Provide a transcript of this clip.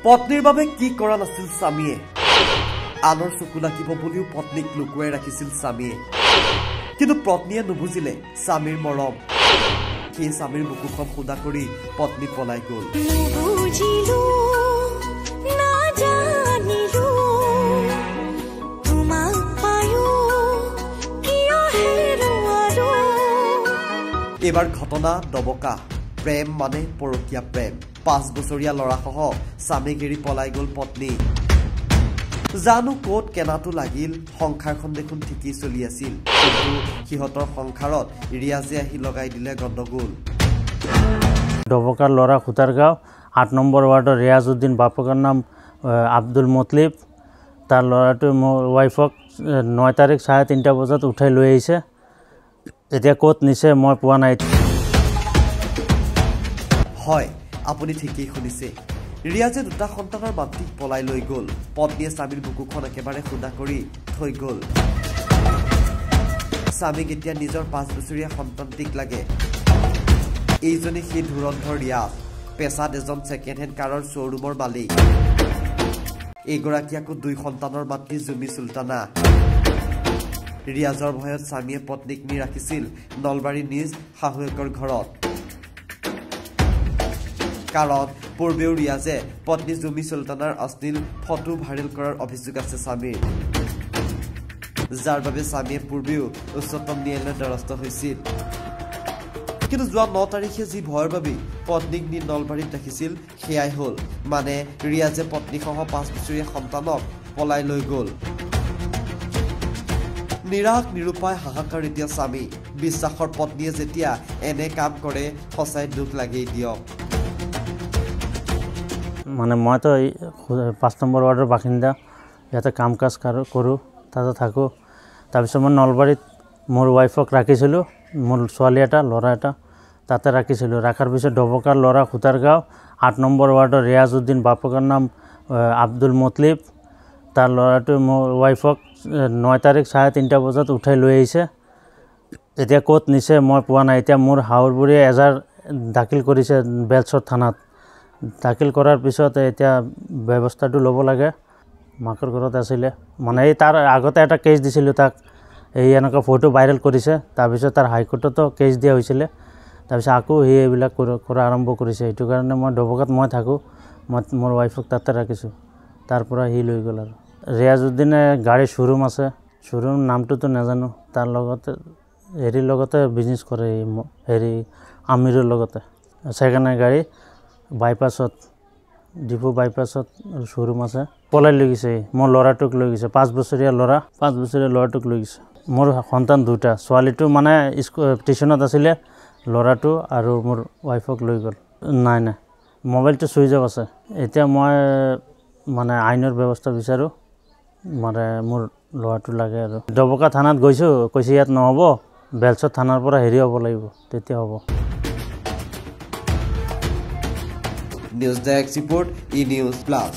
পত্নীৰ বাবে কি কৰা নাছিল স্বামীয়ে আনৰ চকু লাগিব বুলিও পত্নীক লুকুৱাই ৰাখিছিল স্বামীয়ে কিন্তু পত্নীয়ে নুবুজিলে স্বামীৰ মৰম সেই স্বামীৰ বুকুখন খুদা কৰি পত্নী পলাই গ'ল এবাৰ ঘটনা দবকা প্ৰেম মানে পৰকীয়া প্ৰেম 5 বছৰীয়া লৰাসহ স্বামীক এৰি পলাই গ'ল পত্নী জানো কোট কেনাটো লাগিল সংসাৰখন দেখোন ঠিকই চলি আছিল কিন্তু সিহঁতৰ সংসাৰত ৰিয়াজে আহি লগাই দিলে গণ্ডগোল দবকাৰ লৰা খুতাৰগাঁও 8 নম্বৰ ৱাৰ্ডৰ ৰিয়াজউদ্দিন বাপকৰ নাম আব্দুল মতলিব তাৰ লৰাটো মোৰ ওয়াইফক 9 তাৰিখ 3:30 বজাত উঠাই লৈ আহিছে এতিয়া কোট নিছে মই পোৱা নাই হয় আপুনি ঠিকই শুনিছে ৰিয়াজে দুটা সন্তানৰ মাতৃক পলাই লৈ গ'ল পত্নীয়ে স্বামীৰ বুকুখন একেবাৰে খুদা কৰি থৈ গ'ল স্বামীক এতিয়া নিজৰ 5 বছৰীয়া সন্তানটিক লাগে এইজনে সেই ধুৰন্ধৰ ৰিয়াজ পেছাত এজন ছেকেণ্ড হেণ্ড কাৰৰ শ্ব'ৰুমৰ মালিক এইগৰাকী আকৌ 2 সন্তানৰ মাতৃ জুমি চুলতানা ৰিয়াজৰ ভয়ত স্বামীয়ে পত্নীক নি ৰাখিছিল নলবাৰী নিজ শাহুৱেকৰ ঘৰত কাৰণ পূৰ্বেও ৰিয়াজে পত্নী জুমি চুলতানাৰ অশ্লীল ফটো ভাইৰেল কৰাৰ অভিযোগ আছে স্বামীৰ যাৰ বাবে স্বামীয়ে পূৰ্বেও উচ্চতম ন্যায়ালয়ৰ দ্বাৰস্থ হৈছিল কিন্তু যোৱা 9 তাৰিখে যি ভয়ৰ বাবে পত্নীক নি নলবাৰীত ৰাখিছিল সেয়াই হ'ল মানে ৰিয়াজে পত্নীসহ 5 বছৰীয়া সন্তানক পলাই লৈ গ'ল নিৰাশ নিৰূপায় হাহাকাৰ এতিয়া স্বামী বিশ্বাসৰ পত্নীয়ে যেতিয়া এনে কাম কৰে সঁচাই দুখ লাগেই দিয়ক মানে মই তো 5 নম্বৰ ৱাৰ্ডৰ বাসিন্দা ইয়াতে কাম কাজ কৰোঁ তাতে থাকোঁ তাৰপিছত মই নলবাৰীত মোৰ ওয়াইফক ৰাখিছিলোঁ মোৰ ছোৱালী এটা ল'ৰা এটা তাতে ৰাখিছিলোঁ ৰাখাৰ পিছত দবকাৰ ল'ৰা খুতাৰগাঁও 8 নম্বৰ ৱাৰ্ডৰ ৰিয়াজউদ্দিন বাপকৰ নাম আব্দুল মতলিব তাৰ ল'ৰাটো মোৰ ওয়াইফক 9 তাৰিখ 3:30 বজাত উঠাই লৈ আহিছে এতিয়া কোট নিছে মই পোৱা নাই এতিয়া মোৰ হাউৰবুৰীয়ে এজাৰ দাখিল কৰিছে বেলচৰ থানাত দাখিল কৰাৰ পিছত এতিয়া ব্যৱস্থাটো ল'ব লাগে মাকৰ ঘৰত আছিলে মানে এই তাৰ আগতে এটা কেছ দিছিলোঁ তাক এই এনেকুৱা ফটো ভাইৰেল কৰিছে তাৰপিছত তাৰ হাইকোৰ্টতো কেছ দিয়া হৈছিলে তাৰপিছত আকৌ সি এইবিলাক কৰা আৰম্ভ কৰিছে এইটো কাৰণে মই দবকাত মই থাকোঁ মই মোৰ ওয়াইফক তাতে ৰাখিছোঁ তাৰ পৰা সি লৈ গ'ল আৰু ৰিয়াজউদ্দিনে গাড়ী শ্ব'ৰুম আছে শ্ব'ৰুম নামটোতো নাজানো তাৰ লগতে হেৰিৰ লগতে বিজনেছ কৰে হেৰি আমিৰৰ লগতে ছেকেণ্ড হেণ্ড গাড়ী বাইপাছত ডিপু বাইপাছত শ্ব'ৰুম আছে পলাই লৈ গৈছে মোৰ ল'ৰাটোক লৈ গৈছে 5 বছৰীয়া ল'ৰা 5 বছৰীয়া ল'ৰাটোক লৈ গৈছে মোৰ সন্তান দুটা ছোৱালীটো মানে টিউশ্যনত আছিলে ল'ৰাটো আৰু মোৰ ওয়াইফক লৈ গ'ল নাই নাই মোবাইলটো চুইচ অফ আছে এতিয়া মই মানে আইনৰ ব্যৱস্থা বিচাৰোঁ মানে মোৰ ল'ৰাটো লাগে আৰু দবকা থানাত গৈছোঁ কৈছে ইয়াত নহ'ব বেলচৰ থানাৰ পৰা হেৰি হ'ব লাগিব তেতিয়া হ'ব নিউজ ডেস্ক ৰিপোৰ্ট ই নিউজ প্লাছ